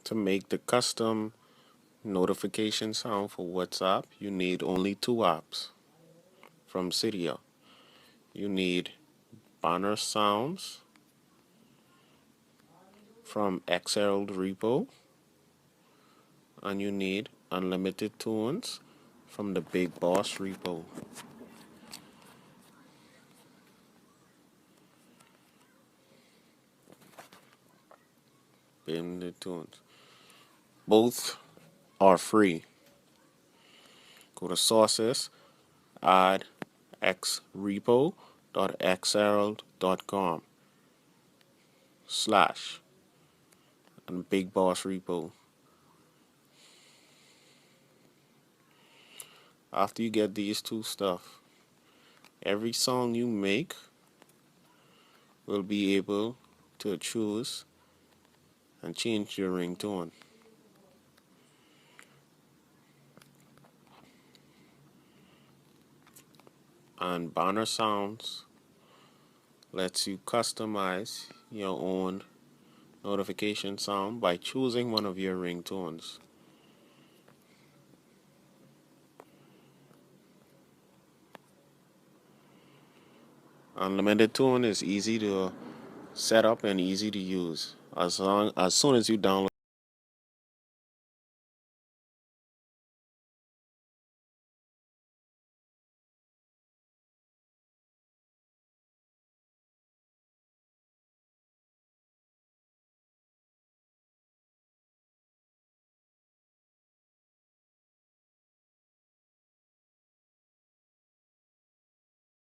To make the custom notification sound for WhatsApp, you need only two apps from Cydia. You need banner sounds from XL repo, and you need unlimited tones from the Big Boss repo. Unlimited tones. Both are free. Go to sources, add xrepo.xl.com slash and Big Boss repo. After you get these two stuff, every song you make will be able to choose and change your ringtone. And banner sounds lets you customize your own notification sound by choosing one of your ringtones. Unlimited tone is easy to set up and easy to use as soon as you download